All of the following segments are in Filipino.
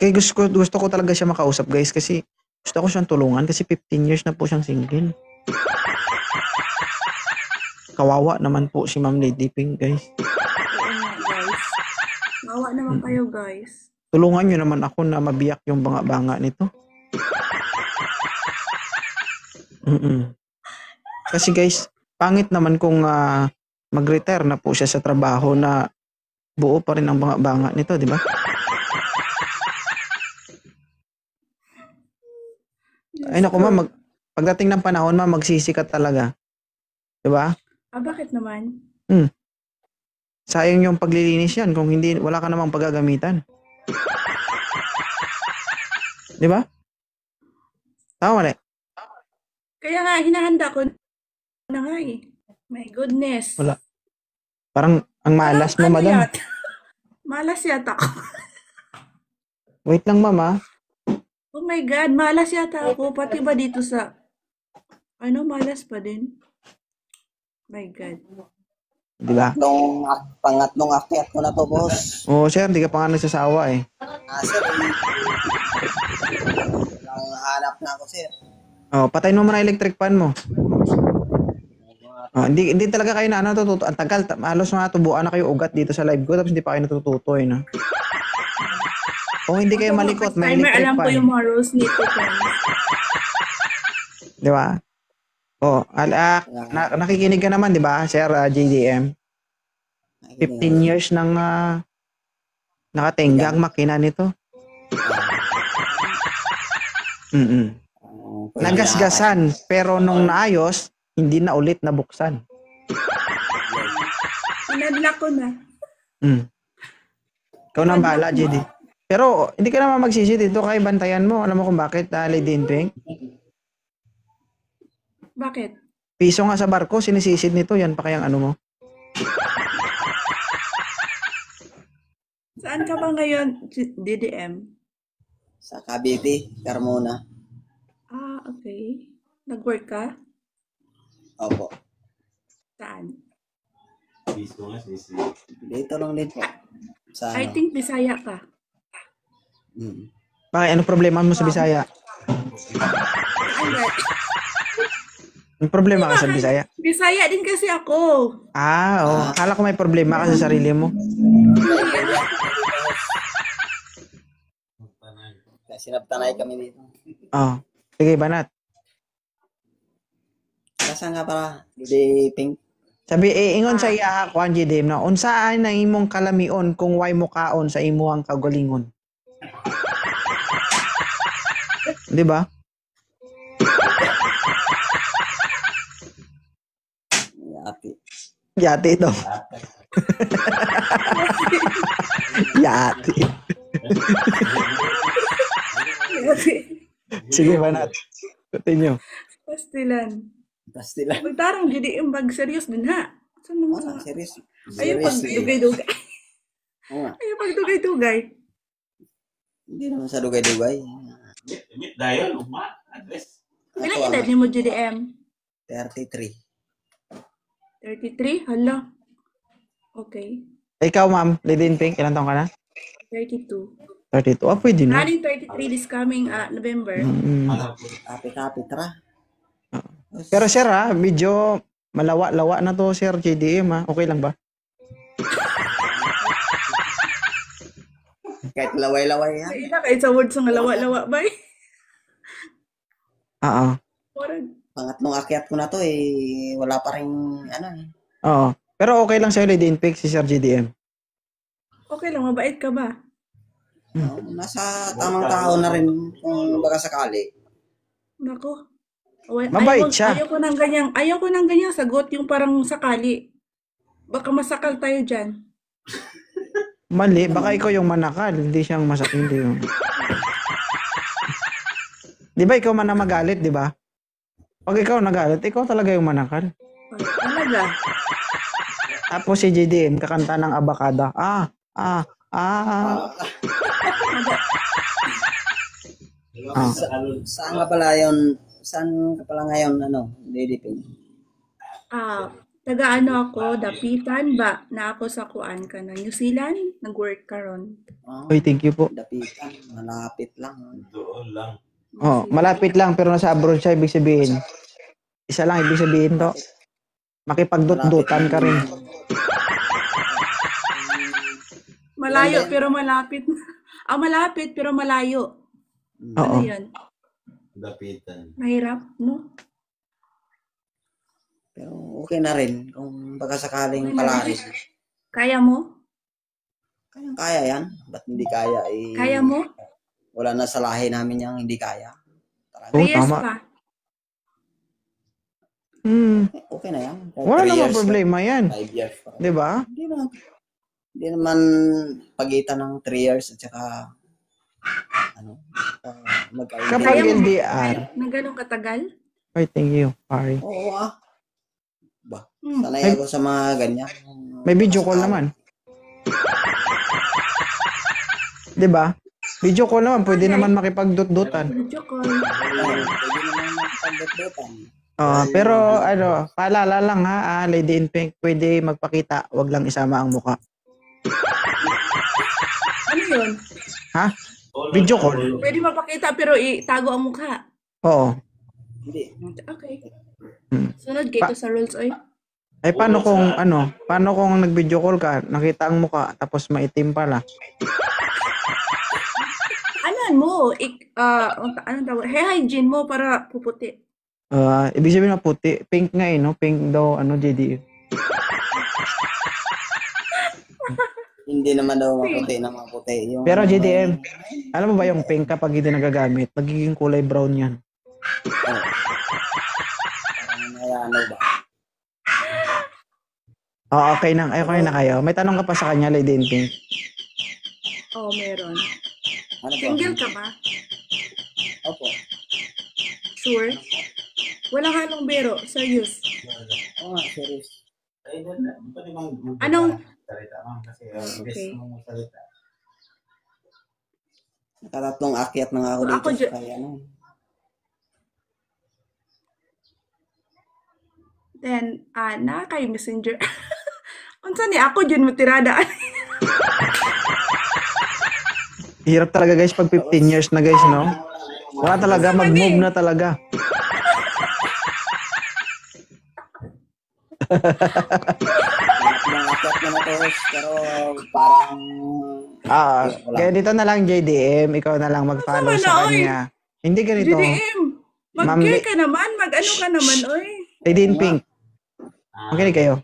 Kaya gusto ko talaga siya makausap, guys, kasi gusto ko siyang tulungan kasi 15 years na po siyang single. Kawawa naman po si Ma'am Lady Pink, guys. Oo nga, guys. Kawawa naman kayo, guys. Tulungan niyo naman ako na mabiyak yung banga-banga nito. Kasi guys, pangit naman kung mag-retire na po siya sa trabaho na buo pa rin ang banga-banga nito, di ba? Ay naku, ma'am, pagdating ng panahon, ma'am, magsisikat talaga. Di ba? Bakit naman? Sayang yung paglilinis yan kung hindi, wala ka namang paggagamitan. Di ba? Tama mali. Kaya nga, hinahanda ko na nga eh. My goodness. Wala. Parang ang malas mo, madam. Malas yata ako. Wait lang, ma'am, Oh my God, malas yata ako. Pati ba dito sa... malas pa din. My God. Di ba? Pangatlong akyat ko na to, boss. Oo, sir, di ka pa nga nagsasawa eh. Sir, hanap na ako, sir. Patayin mo muna electric fan mo. Hindi talaga kayo na natututo. Ang tagal, halos natubuan na kayo ugat dito sa live ko tapos hindi pa kayo natututo eh, no? Kung hindi kayo malikot, may electric fan. Alam ko yung mga rules nito, di ba? Nakikinig ka naman, di ba, Sir JDM? 15 years nang nakatingga ang makina nito. Nagasgasan, pero nung naayos, hindi na ulit nabuksan. Pinadla ko na. Ikaw na ang bahala, JD. Pero hindi ka naman magsisi dito kay bantayan mo. Alam mo kung bakit, Lady Pink? Bakit? Piso nga sa barko, sinisisid nito. Yan pa kayang ano mo. Saan ka ba ngayon, DDM? Sa Cavite, Carmona. Okay. Nag-work ka? Opo. Saan? Dito lang din po. I think Bisaya ka. Bakit? Ano problema mo sa Bisaya? Ang problema ka sa Bisaya? Bisaya din kasi ako. Akala ko may problema ka sa sarili mo. Sinabtanay kami dito. Sige, banat. Saan nga para? Di Pink. Sabi, ingon sa iya, Juan JDM, na unsaan na imong kalamion kung way mo kaon sa imuhang kagalingon. Di ba? Yati ito. Yati. Sige, banat. Continue. Pastilan. Pastilan. Magtarang jadi yung bag serious din ha. Saan mo serious? Ayaw pag-dugay-dugay. Ayaw pag-dugay-dugay. Hindi naman sa dugay-dugay. Dayon, uma, address. Ilang edad ni mo, JDM? 33. 33? Hala. Okay. Ikaw, ma'am, Lady Pink, ilang taong ka na? 32. 32? Pwede na. Running 33 this coming November. Kapit-kapit, tara. Pero sir medyo malawa-lawa na to, Sir JDM Okay lang ba? Kahit laway-laway ha. Kahit sa words ng lawa-lawa ba eh? Pangatlong akyat ko na to wala pa rin Pero okay lang sa'yo, Lady Pink, si Sir JDM. Okay lang, mabait ka ba? Nasa tamang tao na rin kung baka sakali. Nako. Mabait siya. Ayaw ko ng ganyang sagot, yung parang sakali. Baka masakal tayo dyan. Mali, baka ikaw yung manakal, hindi siyang masakal. Di ba ikaw man na magalit, di ba? Pag ikaw nagalit, ikaw talaga yung manakal. Talaga? Tapos si JDM, kakanta ng abakada. Saan ka pala yun? Saan ka pala ngayon, Lady Pink? Taga ako, dapitan ba na ako sa kuan ka na New Zealand? Nag-work ka ron. Oy, thank you po. Dapitan, malapit lang. Doon lang. Oh, malapit lang pero nasa abroad siya, ibig sabihin. Isa lang ibig sabihin to. Makipagdut-dutan ka rin. Malayo pero malapit. Malapit pero malayo. Oo. Ano yan? Dapitan. Mahirap, no? Pero okay na rin kung baka sakaling palaris. Kaya mo? Kaya yan. Ba't hindi kaya? Kaya mo? Wala na sa lahi namin yung hindi kaya. Oo, 3 years tama. pa. Okay na yan. Wala 3 namang years, problema yan. 5 years pa. 'Di ba? Hindi naman pagitan ng 3 years at saka magkaintindihan. Kapag Kaya mo? LDR. Na ganun katagal? Ay, thank you, pare. Oo Ba, Hmm. sanay ako sa mga ganyan. May video call naman. 'Di ba? Video call naman, pwede naman makipagdut-dutan. Video call. Pwede naman magpagdot-dotan. Pero paalala lang ha, Lady in Pink, pwede magpakita, wag lang isama ang muka. Ano yun? Ha? Video call. Pwede mapakita pero itago ang mukha. Oo. Hindi. Okay. Hmm. Sunod kayo sa rules, oy. Ay paano kung nag-video call ka, nakita ang muka tapos maitim pala. Mo, anong tawag? Hair hygiene mo para puputi. Ibig sabihin na puti, pink nga no? Pink daw JD. Hindi naman daw maputi yung Pero JDM, alam mo ba yung pink kapag hindi nagagamit, nagiging kulay brown yan. parang ano ba? Okay na kayo. May tanong ka pa sa kanya, Lady in Pink. Meron. Ano ba? Single ka ba? Opo. Sure? Walang halong biro. Serious. Oo nga, serious. Ay, wala. Pwede bang Anong- salita ma'am? Kasi Okay. gusto mong salita. Nakatatlong akyat na nga ako dito. Kaya Then, na kay messenger. Unsa ni ako dyan mo tirada? Hirap talaga guys pag 15 years na guys, no? Wala talaga, mag-move na talaga. Nakatatlong akyat na natos, pero parang Kaya dito na lang JDM, ikaw na lang mag-follow Tama na, sa oy. kanya. Hindi ganito. GDM. Mag-care ka naman. Mag-ano ka naman, oy. Lady in Pink, makinig kayo.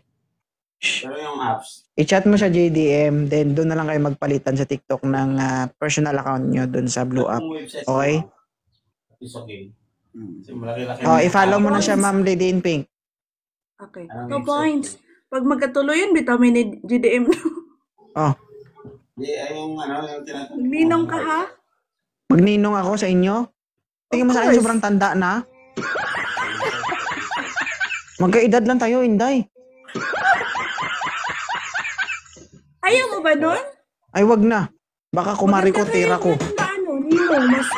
Pero yung apps, I-chat mo sa JDM, then doon na lang kayo magpalitan sa TikTok ng personal account nyo doon sa Blue App. yung website Okay? is okay. Kasi malaki-laki. I-follow mo na siya, Ma'am Lady in Pink. Okay. Anong 2 points. Pag magkatuloy yun, vitamin ni GDM. Hindi, ay yung yung tinatawag. Ninong ka, ha? Magninong ako sa inyo. Tingin mo sa akin, course. sobrang tanda na. Magkaedad lang tayo, Inday. Ayaw mo ba nun? Ay, wag na. Baka kumari ko, tira ko. Ninong, mas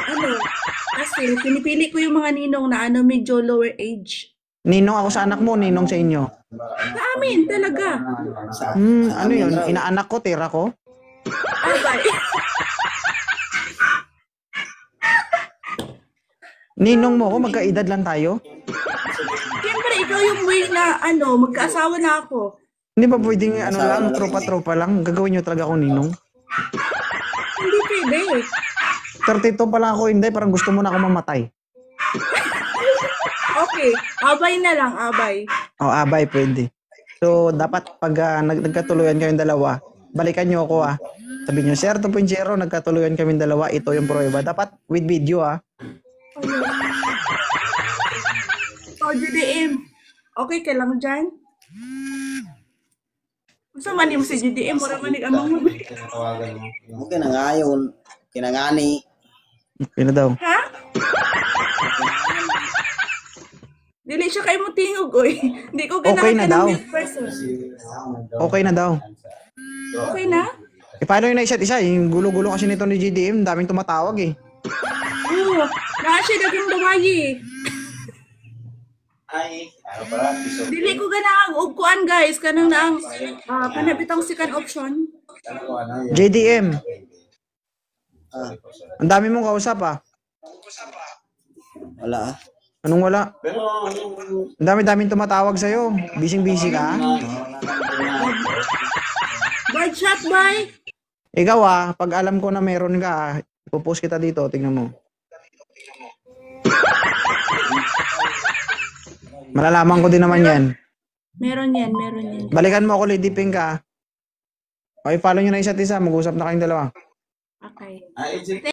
kasi pinipili ko yung mga ninong na medyo lower age. Ninong ako sa anak mo, ninong sa inyo. Sa amin, talaga. Ano yun? Inaanak ko, tira ko? Abay. Ninong mo ako, magkaedad lang tayo? Siyempre, ikaw yung way na magkaasawa na ako. Hindi ba pwedeng lang, tropa-tropa lang? Gagawin nyo talaga ako ninong? Hindi pwede. 32 pa lang ako, Inday, parang gusto mo na ako mamatay. Okay, abay na lang, abay. Abay, pwede. So, dapat pag nagkatuluyan kayong dalawa, balikan nyo ako Sabi nyo, Sir 2.0, nagkatuluyan kami dalawa, ito yung prueba. Dapat with video GDM. Okay ka lang dyan? Gusto man yung si GDM, mura man amang mo. Tinatawagan mo. okay na nga yun. Kinangani. Okay na daw. Ha? Dili siya kayo mo tingog, oy. Hindi ko Okay na daw. mute person. Okay na daw. Okay na? Paano yung isa't isa? Yung gulo-gulo kasi nito ni GDM, daming tumatawag Oo. Siya naging dumayi. Ay, pala, piso. Dili ko ganang ugkuan, guys. Kanang naang, kanabitang second option. Ano, JDM, Sorry po, sir. Ang dami mong kausap ah. Wala ah. Anong wala? Pero yung... Ang dami-daming tumatawag sa'yo. Busy-busy ka. Bird shot, boy! Ikaw ah, pag alam ko na meron ka, ipopost kita dito, tingnan mo. Malalaman ko din naman yan. Meron yan, meron yan. Balikan mo ako, Lady Pink ah. Okay, follow nyo na isa't isa, mag-usap na kayong dalawa. Okay. Ah, agent